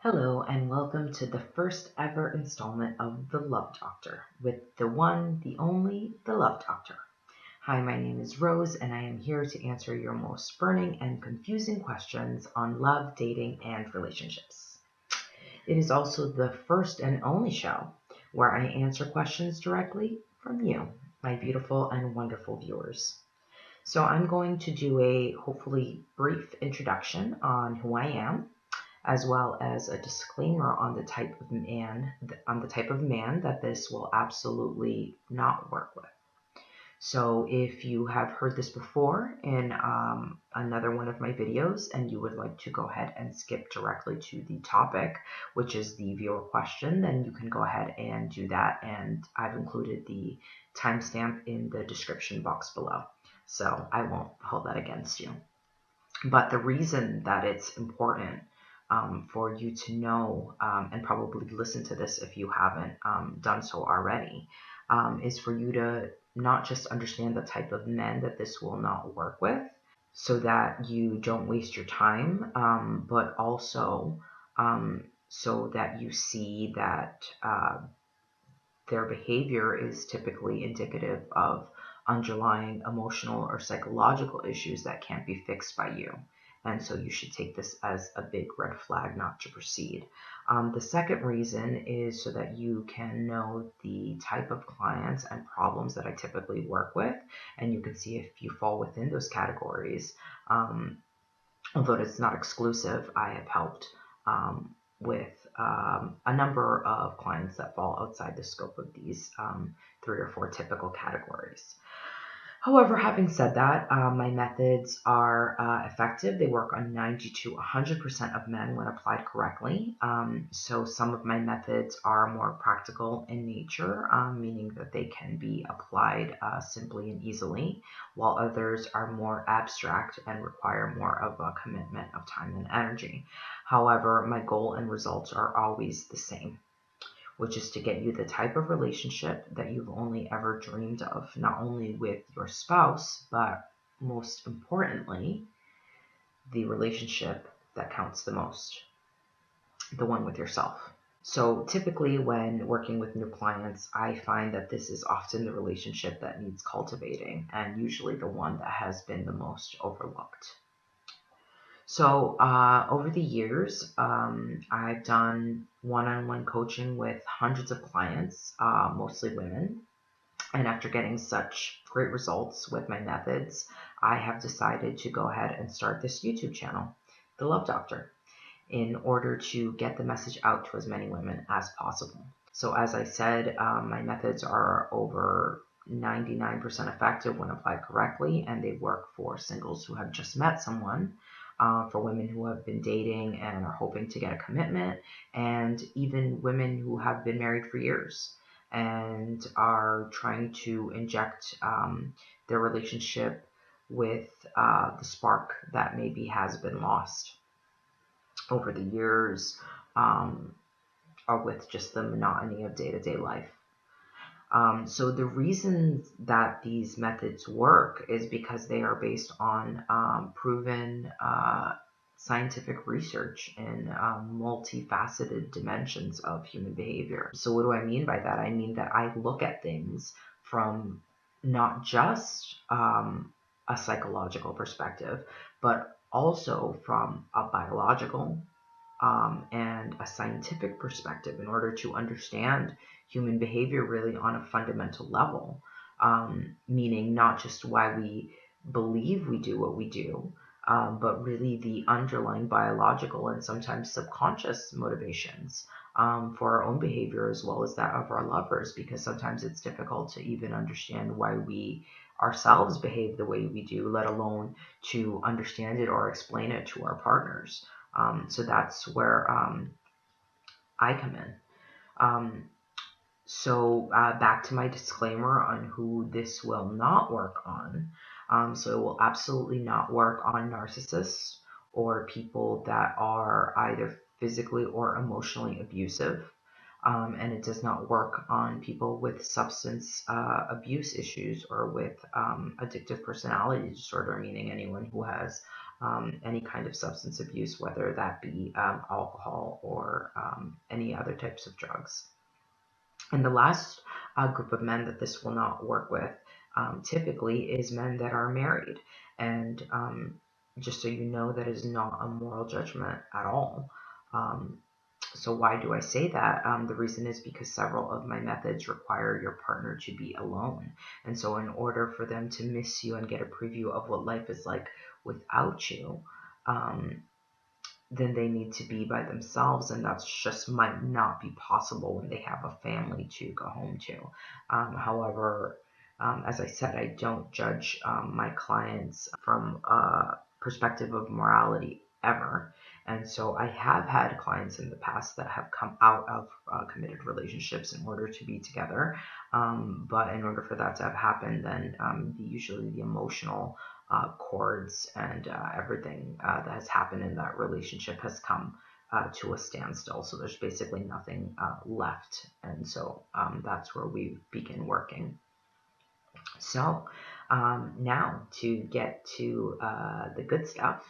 Hello, and welcome to the first ever installment of The Love Doctor with the one, the only, The Love Doctor. Hi, my name is Rose, and I am here to answer your most burning and confusing questions on love, dating, and relationships. It is also the first and only show where I answer questions directly from you, my beautiful and wonderful viewers. So I'm going to do a hopefully brief introduction on who I am, as well as a disclaimer on the type of man that this will absolutely not work with. So if you have heard this before in another one of my videos and you would like to go ahead and skip directly to the topic, which is the viewer question, then you can go ahead and do that. And I've included the timestamp in the description box below. So I won't hold that against you. But the reason that it's important for you to know and probably listen to this if you haven't done so already is for you to not just understand the type of men that this will not work with so that you don't waste your time, but also so that you see that their behavior is typically indicative of underlying emotional or psychological issues that can't be fixed by you. And so you should take this as a big red flag not to proceed. The second reason is so that you can know the type of clients and problems that I typically work with, and you can see if you fall within those categories. Although it's not exclusive, I have helped with a number of clients that fall outside the scope of these 3 or 4 typical categories. However, having said that, my methods are effective. They work on 90 to 100% of men when applied correctly. So some of my methods are more practical in nature, meaning that they can be applied simply and easily, while others are more abstract and require more of a commitment of time and energy. However, my goal and results are always the same, which is to get you the type of relationship that you've only ever dreamed of, not only with your spouse, but most importantly, the relationship that counts the most, the one with yourself. So typically when working with new clients, I find that this is often the relationship that needs cultivating and usually the one that has been the most overlooked. So over the years, I've done one-on-one coaching with hundreds of clients, mostly women. And after getting such great results with my methods, I have decided to go ahead and start this YouTube channel, The Love Doctor, in order to get the message out to as many women as possible. So as I said, my methods are over 99% effective when applied correctly, and they work for singles who have just met someone, for women who have been dating and are hoping to get a commitment, and even women who have been married for years and are trying to inject their relationship with the spark that maybe has been lost over the years, or with just the monotony of day-to-day life. So the reason that these methods work is because they are based on proven scientific research in multifaceted dimensions of human behavior. So what do I mean by that? I mean that I look at things from not just a psychological perspective, but also from a biological and a scientific perspective in order to understand human behavior really on a fundamental level, meaning not just why we believe we do what we do, but really the underlying biological and sometimes subconscious motivations for our own behavior as well as that of our lovers, because sometimes it's difficult to even understand why we ourselves behave the way we do, let alone to understand it or explain it to our partners. So that's where I come in. So back to my disclaimer on who this will not work on. So it will absolutely not work on narcissists or people that are either physically or emotionally abusive. And it does not work on people with substance abuse issues or with addictive personality disorder, meaning anyone who has any kind of substance abuse, whether that be alcohol or any other types of drugs. And the last group of men that this will not work with typically is men that are married. And just so you know, that is not a moral judgment at all. So why do I say that? The reason is because several of my methods require your partner to be alone. And so in order for them to miss you and get a preview of what life is like without you, then they need to be by themselves, and that's just might not be possible when they have a family to go home to. However, as I said, I don't judge my clients from a perspective of morality ever. And so I have had clients in the past that have come out of committed relationships in order to be together. But in order for that to have happened, then usually the emotional chords and everything that has happened in that relationship has come to a standstill. So there's basically nothing left. And so that's where we begin working. So now to get to the good stuff,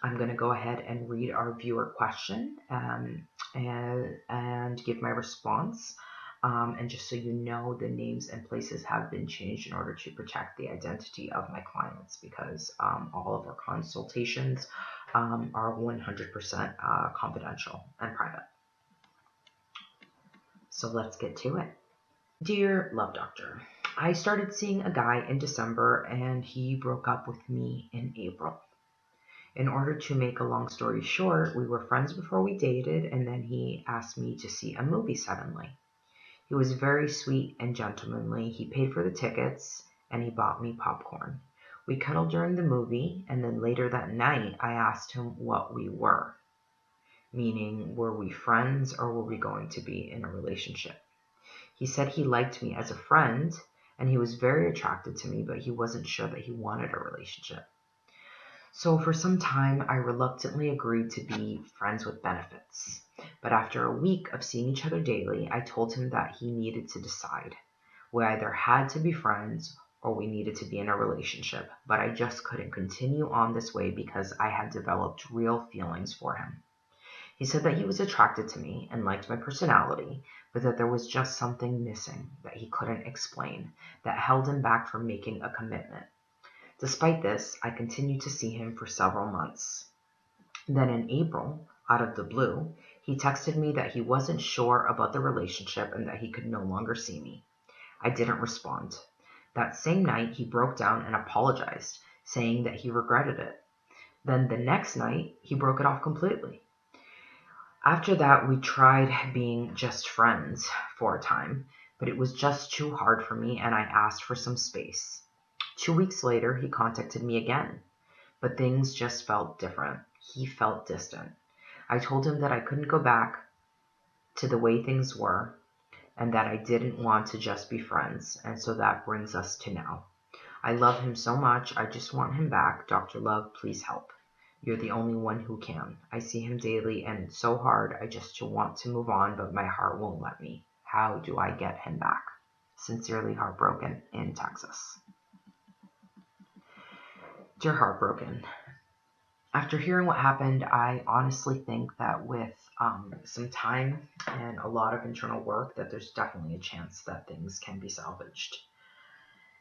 I'm going to go ahead and read our viewer question and give my response. And just so you know, the names and places have been changed in order to protect the identity of my clients, because all of our consultations are 100% confidential and private. So let's get to it. Dear Love Doctor, I started seeing a guy in December and he broke up with me in April. In order to make a long story short, we were friends before we dated, and then he asked me to see a movie suddenly. He was very sweet and gentlemanly. He paid for the tickets and he bought me popcorn. We cuddled during the movie, and then later that night I asked him what we were. Meaning, were we friends or were we going to be in a relationship? He said he liked me as a friend and he was very attracted to me, but he wasn't sure that he wanted a relationship. So for some time, I reluctantly agreed to be friends with benefits. But after a week of seeing each other daily, I told him that he needed to decide. We either had to be friends or we needed to be in a relationship, but I just couldn't continue on this way because I had developed real feelings for him. He said that he was attracted to me and liked my personality, but that there was just something missing that he couldn't explain that held him back from making a commitment. Despite this, I continued to see him for several months. Then in April, out of the blue, he texted me that he wasn't sure about the relationship and that he could no longer see me. I didn't respond. That same night, he broke down and apologized, saying that he regretted it. Then the next night, he broke it off completely. After that, we tried being just friends for a time, but it was just too hard for me and I asked for some space. 2 weeks later, he contacted me again, but things just felt different. He felt distant. I told him that I couldn't go back to the way things were and that I didn't want to just be friends, and so that brings us to now. I love him so much, I just want him back. Dr. Love, please help. You're the only one who can. I see him daily and it's so hard. I just want to move on, but my heart won't let me. How do I get him back? Sincerely Heartbroken in Texas. Dear Heartbroken, after hearing what happened, I honestly think that with some time and a lot of internal work, that there's definitely a chance that things can be salvaged.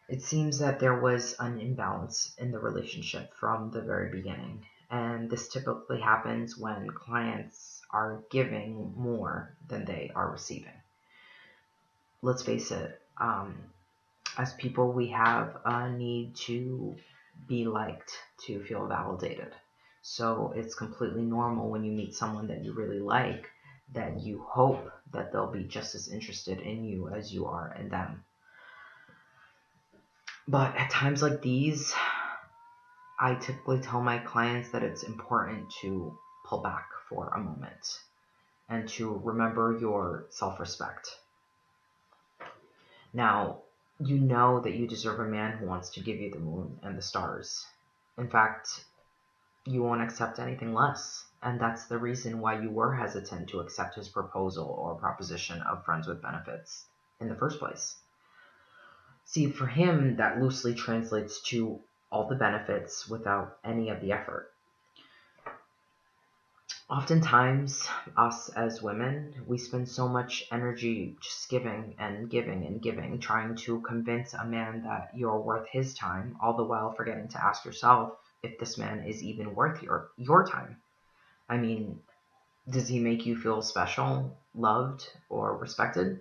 It seems that there was an imbalance in the relationship from the very beginning. And this typically happens when clients are giving more than they are receiving. Let's face it, as people, we have a need to be liked, to feel validated. So it's completely normal when you meet someone that you really like, that you hope that they'll be just as interested in you as you are in them. But at times like these, I typically tell my clients that it's important to pull back for a moment and to remember your self-respect. Now, you know that you deserve a man who wants to give you the moon and the stars. In fact, you won't accept anything less. And that's the reason why you were hesitant to accept his proposal or proposition of friends with benefits in the first place. See, for him, that loosely translates to all the benefits without any of the effort. Oftentimes, us as women, we spend so much energy just giving and giving and giving, trying to convince a man that you're worth his time, all the while forgetting to ask yourself if this man is even worth your time. I mean, does he make you feel special, loved, or respected?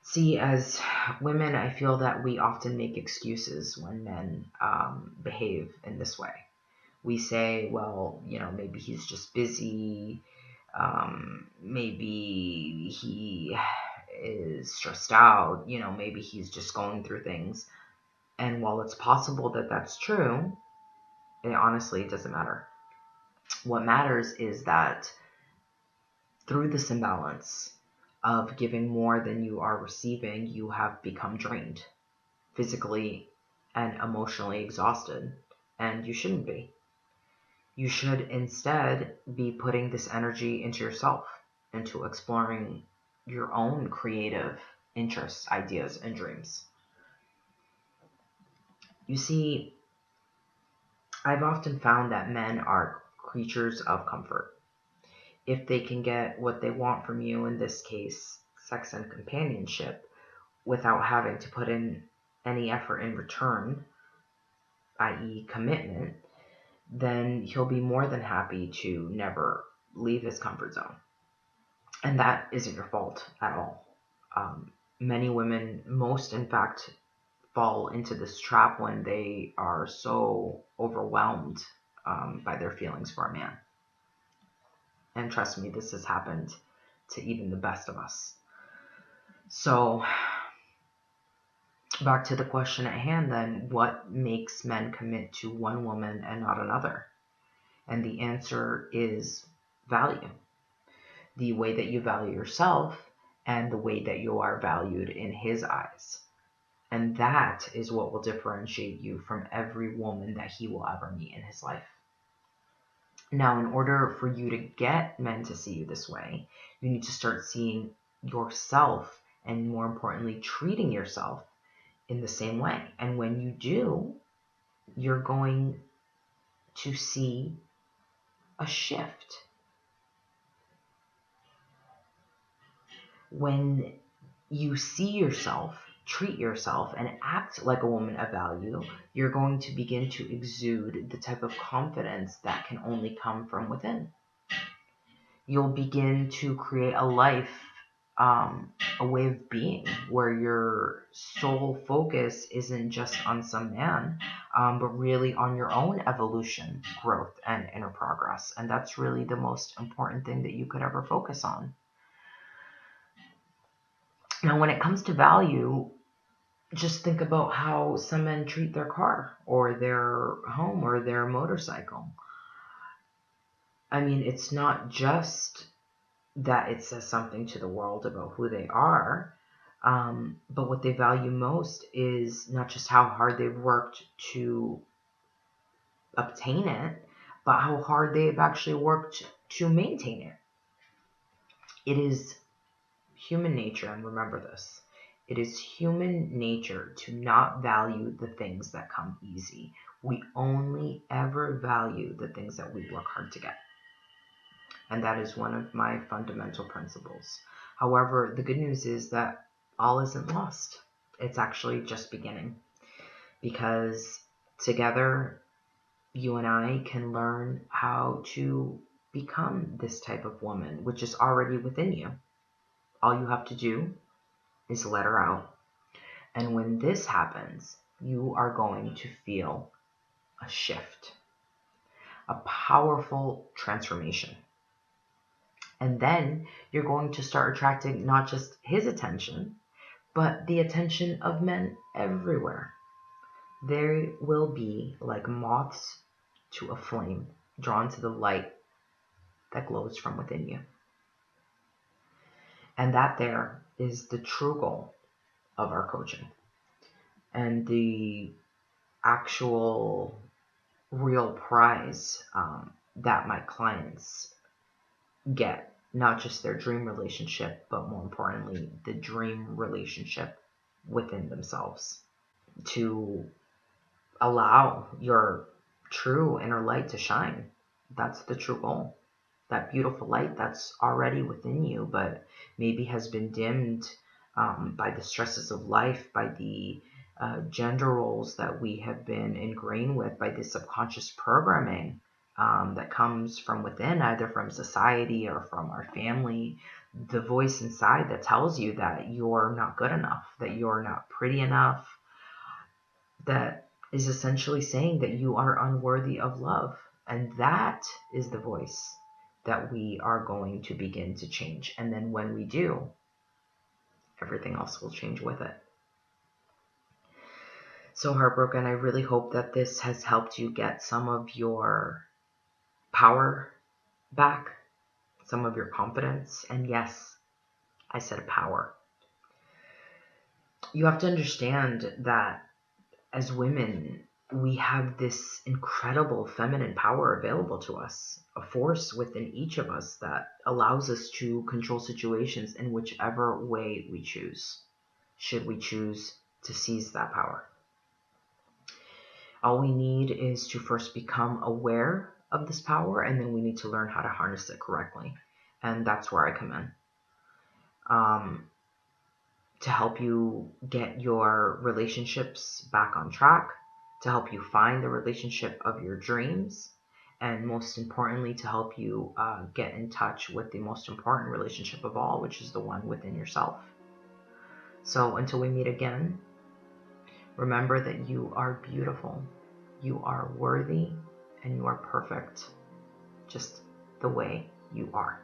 See, as women, I feel that we often make excuses when men behave in this way. We say, well, maybe he's just busy. Maybe he is stressed out. Maybe he's just going through things. And while it's possible that that's true, it honestly doesn't matter. What matters is that through this imbalance of giving more than you are receiving, you have become drained, physically and emotionally exhausted, and you shouldn't be. You should instead be putting this energy into yourself, into exploring your own creative interests, ideas, and dreams. You see, I've often found that men are creatures of comfort. If they can get what they want from you, in this case, sex and companionship, without having to put in any effort in return, i.e. commitment, then he'll be more than happy to never leave his comfort zone. And that isn't your fault at all. Many women, most in fact, fall into this trap when they are so overwhelmed by their feelings for a man. And trust me, this has happened to even the best of us. So, back to the question at hand then, what makes men commit to one woman and not another? And the answer is value. The way that you value yourself and the way that you are valued in his eyes. And that is what will differentiate you from every woman that he will ever meet in his life. Now, in order for you to get men to see you this way, you need to start seeing yourself and, more importantly, treating yourself in the same way. And when you do, you're going to see a shift. When you see yourself, treat yourself, and act like a woman of value, you're going to begin to exude the type of confidence that can only come from within. You'll begin to create a life, a way of being where your sole focus isn't just on some man, but really on your own evolution, growth, and inner progress. And that's really the most important thing that you could ever focus on. Now, when it comes to value, just think about how some men treat their car or their home or their motorcycle. I mean, it's not just that it says something to the world about who they are, but what they value most is not just how hard they've worked to obtain it, but how hard they've actually worked to maintain it. It is human nature, and remember this, it is human nature to not value the things that come easy. We only ever value the things that we work hard to get. And that is one of my fundamental principles. However, the good news is that all isn't lost. It's actually just beginning. Because together, you and I can learn how to become this type of woman, which is already within you. All you have to do is let her out. And when this happens, you are going to feel a shift, a powerful transformation. And then you're going to start attracting not just his attention, but the attention of men everywhere. They will be like moths to a flame, drawn to the light that glows from within you. And that there is the true goal of our coaching. And the actual real prize that my clients get, not just their dream relationship, but more importantly, the dream relationship within themselves. To allow your true inner light to shine. That's the true goal. That beautiful light that's already within you, but maybe has been dimmed by the stresses of life, by the gender roles that we have been ingrained with, by the subconscious programming that comes from within, either from society or from our family. The voice inside that tells you that you're not good enough, that you're not pretty enough, that is essentially saying that you are unworthy of love. And that is the voice that we are going to begin to change. And then when we do, everything else will change with it. So Heartbroken, I really hope that this has helped you get some of your power back, some of your confidence. And yes, I said power. You have to understand that as women, we have this incredible feminine power available to us, a force within each of us that allows us to control situations in whichever way we choose, should we choose to seize that power. All we need is to first become aware of this power, and then we need to learn how to harness it correctly. And that's where I come in. To help you get your relationships back on track, to help you find the relationship of your dreams, and most importantly, to help you get in touch with the most important relationship of all, which is the one within yourself. So until we meet again, remember that you are beautiful, you are worthy, and you are perfect, just the way you are.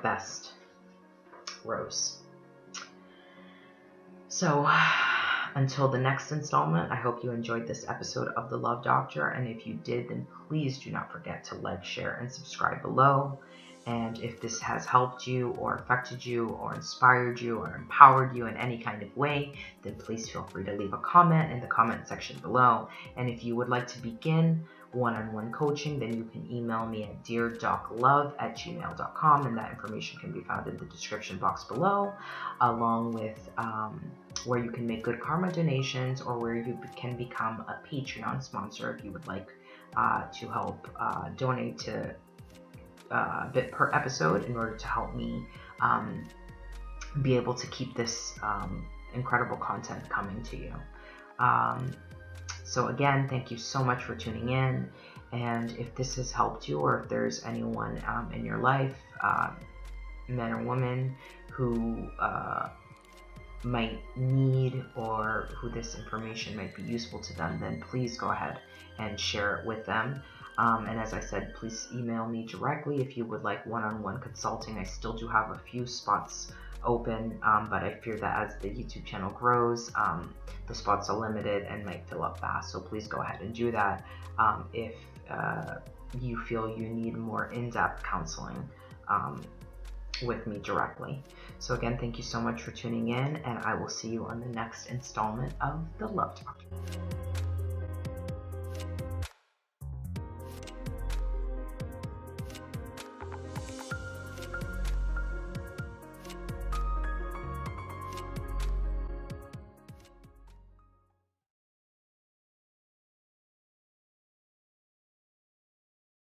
Best, Rose. So until the next installment, I hope you enjoyed this episode of The Love Doctor. And if you did, then please do not forget to like, share, and subscribe below. And if this has helped you or affected you or inspired you or empowered you in any kind of way, then please feel free to leave a comment in the comment section below. And if you would like to begin one-on-one coaching, then you can email me at deardoclove@gmail.com, and that information can be found in the description box below, along with where you can make Good Karma donations, or where you can become a Patreon sponsor if you would like to help donate to a bit per episode in order to help me be able to keep this incredible content coming to you. So again, thank you so much for tuning in. And if this has helped you, or if there's anyone in your life, men or women, who might need, or who this information might be useful to them, then please go ahead and share it with them. And as I said, please email me directly if you would like one-on-one consulting. I still do have a few spots open, but I fear that as the YouTube channel grows, the spots are limited and might fill up fast. So please go ahead and do that if you feel you need more in-depth counseling with me directly. So again, thank you so much for tuning in, and I will see you on the next installment of The Love Doctor.